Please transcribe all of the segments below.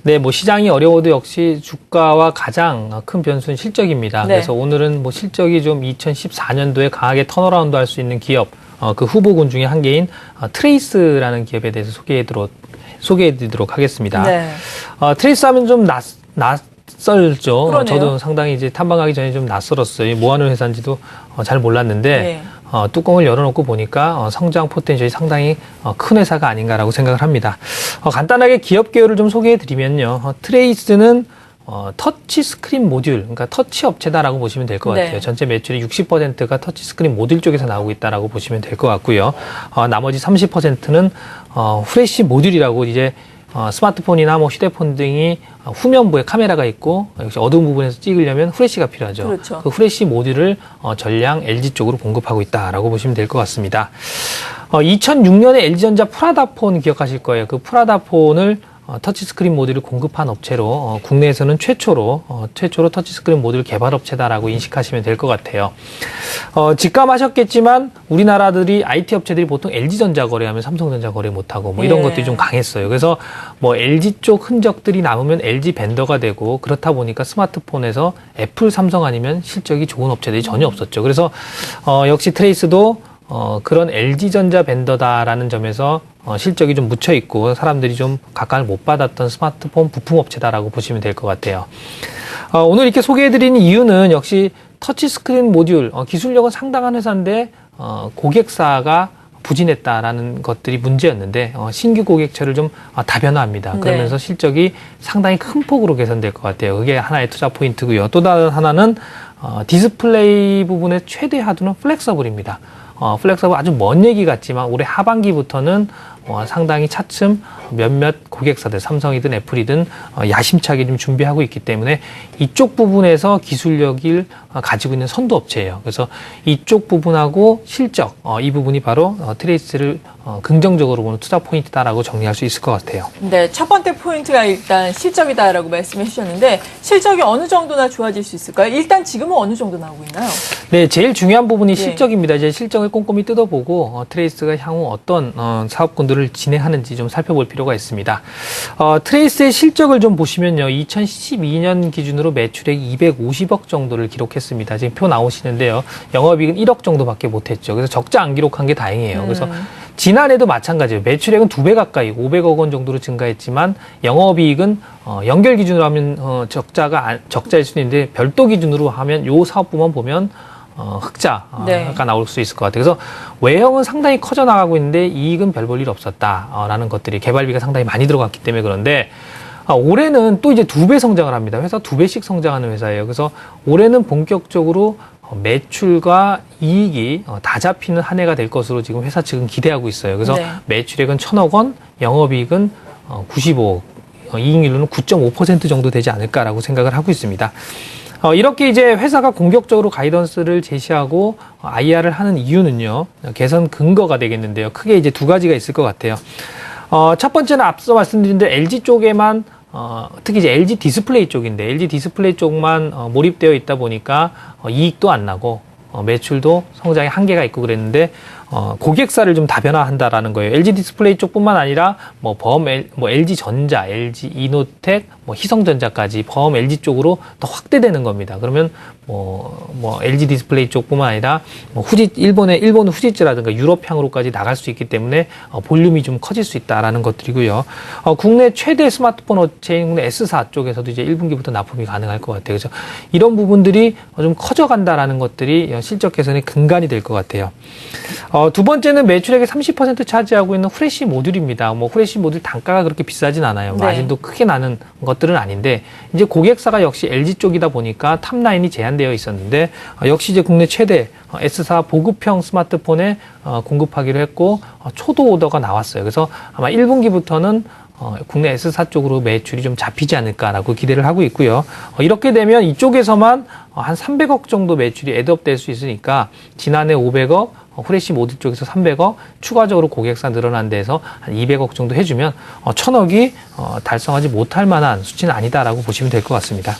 네, 뭐 시장이 어려워도 역시 주가와 가장 큰 변수는 실적입니다. 네. 그래서 오늘은 뭐 실적이 좀 2014년도에 강하게 턴어라운드 할 수 있는 기업, 그 후보군 중에 한 개인 트레이스라는 기업에 대해서 소개해드리도록 하겠습니다. 네. 트레이스 하면 좀 낯설죠. 그러네요. 저도 상당히 이제 탐방하기 전에 좀 낯설었어요. 뭐 하는 회사인지도 잘 몰랐는데, 네. 뚜껑을 열어놓고 보니까 성장 포텐셜이 상당히 큰 회사가 아닌가라고 생각을 합니다. 간단하게 기업 개요를 좀 소개해드리면요. 트레이스는 터치 스크린 모듈, 그러니까 터치 업체다라고 보시면 될 것 같아요. 네. 전체 매출의 60%가 터치 스크린 모듈 쪽에서 나오고 있다라고 보시면 될 것 같고요. 나머지 30%는 후레쉬 모듈이라고 이제 스마트폰이나 뭐 휴대폰 등이 후면부에 카메라가 있고 역시 어두운 부분에서 찍으려면 후레쉬가 필요하죠. 그렇죠. 그 후레쉬 모듈을 전량 LG 쪽으로 공급하고 있다라고 보시면 될 것 같습니다. 2006년에 LG전자 프라다폰 기억하실 거예요. 그 프라다폰을 터치스크린 모듈을 공급한 업체로 국내에서는 최초로 터치스크린 모듈 개발 업체다라고 인식하시면 될 것 같아요. 직감하셨겠지만 우리나라들이 IT 업체들이 보통 LG전자 거래하면 삼성전자 거래 못하고 뭐 이런 예. 것들이 좀 강했어요. 그래서 뭐 LG 쪽 흔적들이 남으면 LG 벤더가 되고 그렇다 보니까 스마트폰에서 애플, 삼성 아니면 실적이 좋은 업체들이 전혀 없었죠. 그래서 역시 트레이스도 그런 LG전자 벤더다라는 점에서 실적이 좀 묻혀있고 사람들이 좀 각광을 못 받았던 스마트폰 부품업체다라고 보시면 될 것 같아요. 오늘 이렇게 소개해드리는 이유는 역시 터치스크린 모듈, 기술력은 상당한 회사인데 고객사가 부진했다라는 것들이 문제였는데 신규 고객처를 좀 다변화합니다. 그러면서 네. 실적이 상당히 큰 폭으로 개선될 것 같아요. 그게 하나의 투자 포인트고요. 또 다른 하나는 디스플레이 부분의 최대 하두는 플렉서블입니다. 플렉서블 아주 먼 얘기 같지만 올해 하반기부터는 상당히 차츰 몇몇 고객사들, 삼성이든 애플이든 야심차게 좀 준비하고 있기 때문에 이쪽 부분에서 기술력을 가지고 있는 선도 업체예요. 그래서 이쪽 부분하고 실적, 이 부분이 바로 트레이스를 긍정적으로 보는 투자 포인트다라고 정리할 수 있을 것 같아요. 네, 첫 번째 포인트가 일단 실적이다라고 말씀해 주셨는데 실적이 어느 정도나 좋아질 수 있을까요? 일단 지금은 어느 정도 나오고 있나요? 네, 제일 중요한 부분이 네. 실적입니다. 이제 실적을 꼼꼼히 뜯어보고 트레이스가 향후 어떤 사업군들을 진행하는지 좀 살펴볼 필요가 있습니다. 트레이스의 실적을 좀 보시면요, 2012년 기준으로 매출액 250억 정도를 기록했습니다. 지금 표 나오시는데요, 영업이익은 1억 정도밖에 못했죠. 그래서 적자 안 기록한 게 다행이에요. 그래서 지난해도 마찬가지예요. 매출액은 2배 가까이 500억 원 정도로 증가했지만 영업이익은 연결 기준으로 하면 적자일 수는 있는데 별도 기준으로 하면 요 사업부만 보면 흑자가 네. 나올 수 있을 것 같아요. 그래서 외형은 상당히 커져 나가고 있는데 이익은 별 볼 일 없었다라는 것들이 개발비가 상당히 많이 들어갔기 때문에 그런데 올해는 또 이제 2배 성장을 합니다. 회사 2배씩 성장하는 회사예요. 그래서 올해는 본격적으로 매출과 이익이 다 잡히는 한 해가 될 것으로 지금 회사 측은 기대하고 있어요. 그래서 네. 매출액은 1,000억 원, 영업이익은 95억, 이익률은 9.5% 정도 되지 않을까라고 생각을 하고 있습니다. 이렇게 이제 회사가 공격적으로 가이던스를 제시하고 IR을 하는 이유는요, 개선 근거가 되겠는데요. 크게 이제 두 가지가 있을 것 같아요. 첫 번째는 앞서 말씀드린 대로 LG 쪽에만 특히 이제 LG 디스플레이 쪽인데 LG 디스플레이 쪽만 몰입되어 있다 보니까 이익도 안 나고 매출도 성장에 한계가 있고 그랬는데 고객사를 좀 다변화한다라는 거예요. LG 디스플레이 쪽뿐만 아니라 LG 전자, LG 이노텍, 희성전자까지 범 LG 쪽으로 더 확대되는 겁니다. 그러면 LG 디스플레이 쪽뿐만 아니라 일본 후지츠라든가 유럽향으로까지 나갈 수 있기 때문에 볼륨이 좀 커질 수 있다라는 것들이고요. 국내 최대 스마트폰 업체인 S사 쪽에서도 이제 1분기부터 납품이 가능할 것 같아요. 그래서 이런 부분들이 좀 커져간다라는 것들이 실적 개선의 근간이 될 것 같아요. 두 번째는 매출액의 30% 차지하고 있는 후레쉬 모듈입니다. 후레쉬 모듈 단가가 그렇게 비싸진 않아요. 네. 마진도 크게 나는 것들은 아닌데 이제 고객사가 역시 LG 쪽이다 보니까 탑라인이 제한되어 있었는데 역시 이제 국내 최대 S사 보급형 스마트폰에 공급하기로 했고 초도 오더가 나왔어요. 그래서 아마 1분기부터는 국내 S사 쪽으로 매출이 좀 잡히지 않을까라고 기대를 하고 있고요. 이렇게 되면 이쪽에서만 한 300억 정도 매출이 애드업 될 수 있으니까 지난해 500억, 후레쉬 모듈 쪽에서 300억, 추가적으로 고객사 늘어난 데에서 한 200억 정도 해주면 1,000억이 달성하지 못할 만한 수치는 아니다라고 보시면 될 것 같습니다.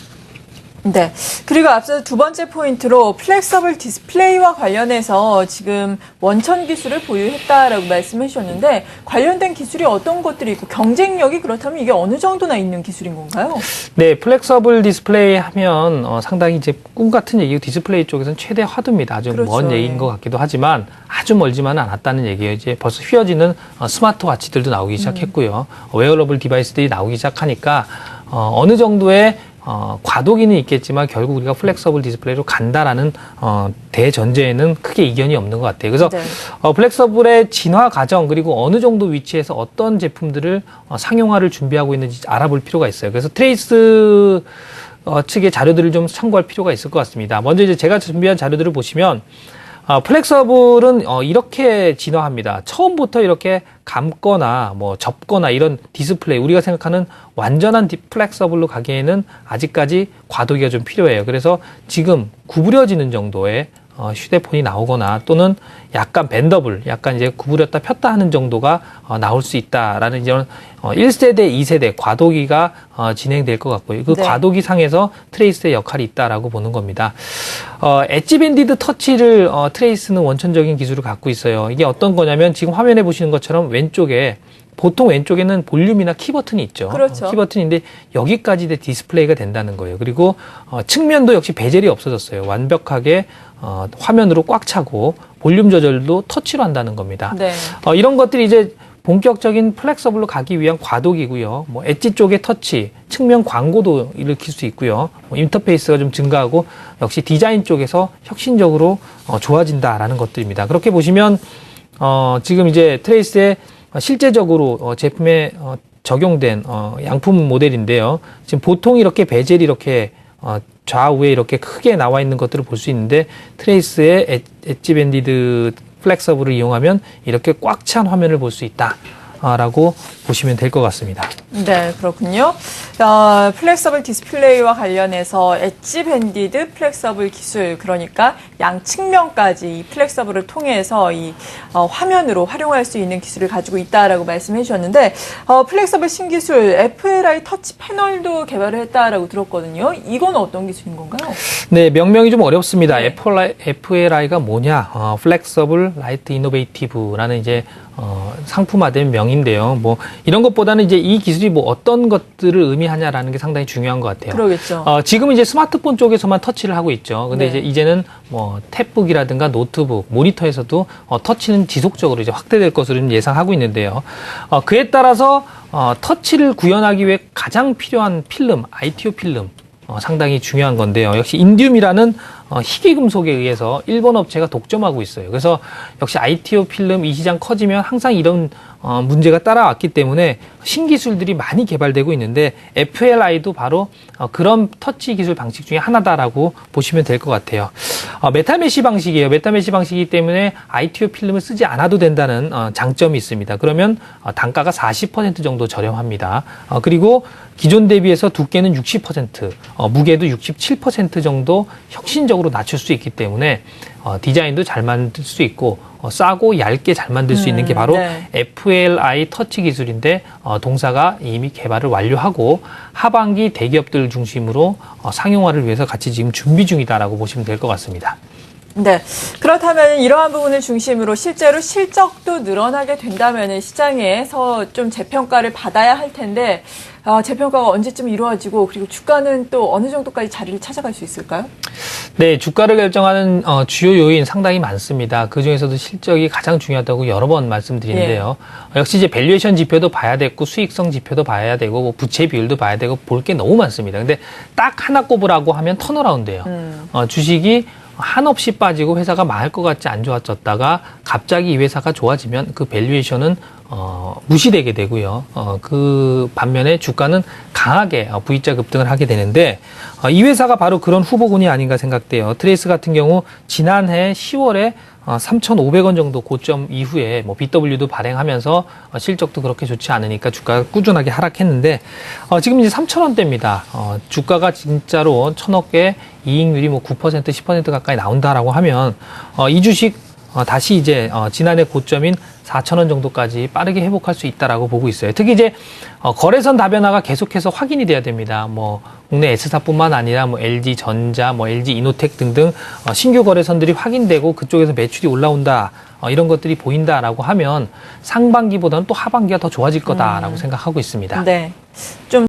네. 그리고 앞서 두 번째 포인트로 플렉서블 디스플레이와 관련해서 지금 원천 기술을 보유했다라고 말씀해 주셨는데 관련된 기술이 어떤 것들이 있고 경쟁력이 그렇다면 이게 어느 정도나 있는 기술인 건가요? 네, 플렉서블 디스플레이 하면 상당히 이제 꿈 같은 얘기고 디스플레이 쪽에서는 최대 화두입니다. 아주 그렇죠. 먼 얘기인 것 같기도 하지만 아주 멀지만은 않았다는 얘기예요. 이제 벌써 휘어지는 스마트워치들도 나오기 시작했고요. 웨어러블 디바이스들이 나오기 시작하니까 어느 정도의 과도기는 있겠지만 결국 우리가 플렉서블 디스플레이로 간다라는 대전제에는 크게 이견이 없는 것 같아요. 그래서 네. 플렉서블의 진화 과정 그리고 어느 정도 위치에서 어떤 제품들을 상용화를 준비하고 있는지 알아볼 필요가 있어요. 그래서 트레이스 측의 자료들을 좀 참고할 필요가 있을 것 같습니다. 먼저 이제 제가 준비한 자료들을 보시면 플렉서블은 이렇게 진화합니다. 처음부터 이렇게 감거나 뭐 접거나 이런 디스플레이 우리가 생각하는 완전한 플렉서블로 가기에는 아직까지 과도기가 좀 필요해요. 그래서 지금 구부려지는 정도의 휴대폰이 나오거나 또는 약간 벤더블, 약간 이제 구부렸다 폈다 하는 정도가 나올 수 있다라는 이런 1세대, 2세대 과도기가 진행될 것 같고요. 그 네. 과도기 상에서 트레이스의 역할이 있다라고 보는 겁니다. 엣지 밴디드 터치를 트레이스는 원천적인 기술을 갖고 있어요. 이게 어떤 거냐면 지금 화면에 보시는 것처럼 왼쪽에 보통 왼쪽에는 볼륨이나 키 버튼이 있죠. 그렇죠. 키 버튼인데 여기까지 디스플레이가 된다는 거예요. 그리고 측면도 역시 베젤이 없어졌어요. 완벽하게 화면으로 꽉 차고 볼륨 조절도 터치로 한다는 겁니다. 네. 이런 것들이 이제 본격적인 플렉서블로 가기 위한 과도기고요. 뭐 엣지 쪽의 터치, 측면 광고도 일으킬 수 있고요. 인터페이스가 좀 증가하고 역시 디자인 쪽에서 혁신적으로 좋아진다라는 것들입니다. 그렇게 보시면 지금 이제 트레이스의 실제적으로 제품에 적용된 양품 모델인데요. 지금 보통 이렇게 베젤이 이렇게 좌우에 이렇게 크게 나와 있는 것들을 볼 수 있는데 트레이스의 엣지 밴디드 플렉서블을 이용하면 이렇게 꽉 찬 화면을 볼 수 있다라고 보시면 될 것 같습니다. 네, 그렇군요. 플렉서블 디스플레이와 관련해서 엣지 밴디드 플렉서블 기술, 그러니까 양 측면까지 이 플렉서블을 통해서 이 화면으로 활용할 수 있는 기술을 가지고 있다라고 말씀해 주셨는데, 플렉서블 신기술 FLI 터치 패널도 개발을 했다라고 들었거든요. 이건 어떤 기술인 건가요? 네, 명명이 좀 어렵습니다. 네. FLI가 뭐냐? Flexible Light Innovative라는 이제 상품화된 명인데요. 뭐 이런 것보다는 이제 이 기술이 뭐 어떤 것들을 의미하냐라는 게 상당히 중요한 것 같아요. 그러겠죠. 지금은 이제 스마트폰 쪽에서만 터치를 하고 있죠. 근데 네. 이제는 뭐 탭북이라든가 노트북, 모니터에서도 터치는 지속적으로 이제 확대될 것으로 예상하고 있는데요. 그에 따라서 터치를 구현하기 위해 가장 필요한 필름, ITO 필름. 상당히 중요한 건데요. 역시 인듐이라는 희귀금속에 의해서 일본 업체가 독점하고 있어요. 그래서 역시 ITO 필름 이 시장 커지면 항상 이런 문제가 따라왔기 때문에 신기술들이 많이 개발되고 있는데 FLI도 바로 그런 터치 기술 방식 중에 하나다라고 보시면 될 것 같아요. 메탈 메쉬 방식이에요. 메탈 메쉬 방식이기 때문에 ITO 필름을 쓰지 않아도 된다는 장점이 있습니다. 그러면 단가가 40% 정도 저렴합니다. 그리고 기존 대비해서 두께는 60%, 무게도 67% 정도 혁신적으로 낮출 수 있기 때문에 디자인도 잘 만들 수 있고 싸고 얇게 잘 만들 수 있는 게 바로 네. FLI 터치 기술인데 동사가 이미 개발을 완료하고 하반기 대기업들 중심으로 상용화를 위해서 같이 지금 준비 중이다라고 보시면 될 것 같습니다. 네. 그렇다면 이러한 부분을 중심으로 실제로 실적도 늘어나게 된다면 시장에서 좀 재평가를 받아야 할 텐데 재평가가 언제쯤 이루어지고 그리고 주가는 또 어느 정도까지 자리를 찾아갈 수 있을까요? 네, 주가를 결정하는 주요 요인 상당히 많습니다. 그중에서도 실적이 가장 중요하다고 여러 번 말씀드리는데요. 역시 이제 밸류에이션 지표도 봐야 되고 수익성 지표도 봐야 되고 뭐 부채 비율도 봐야 되고 볼 게 너무 많습니다. 근데 딱 하나 꼽으라고 하면 턴어라운드예요. 주식이 한없이 빠지고 회사가 망할 것 같지 안 좋아졌다가 갑자기 이 회사가 좋아지면 그 밸류에이션은 무시되게 되고요. 그 반면에 주가는 강하게 V자 급등을 하게 되는데 이 회사가 바로 그런 후보군이 아닌가 생각돼요. 트레이스 같은 경우 지난해 10월에 3,500원 정도 고점 이후에 뭐 BW도 발행하면서 실적도 그렇게 좋지 않으니까 주가가 꾸준하게 하락했는데 지금 이제 3,000원대입니다. 주가가 진짜로 1,000억 개 이익률이 뭐 9% 10% 가까이 나온다라고 하면 이 주식 다시 이제 지난해 고점인 4,000원 정도까지 빠르게 회복할 수 있다라고 보고 있어요. 특히 이제 거래선 다변화가 계속해서 확인이 돼야 됩니다. 뭐 국내 S사뿐만 아니라 뭐 LG전자, 뭐 LG이노텍 등등 신규 거래선들이 확인되고 그쪽에서 매출이 올라온다. 이런 것들이 보인다라고 하면 상반기보다는 또 하반기가 더 좋아질 거다라고 생각하고 있습니다. 네. 좀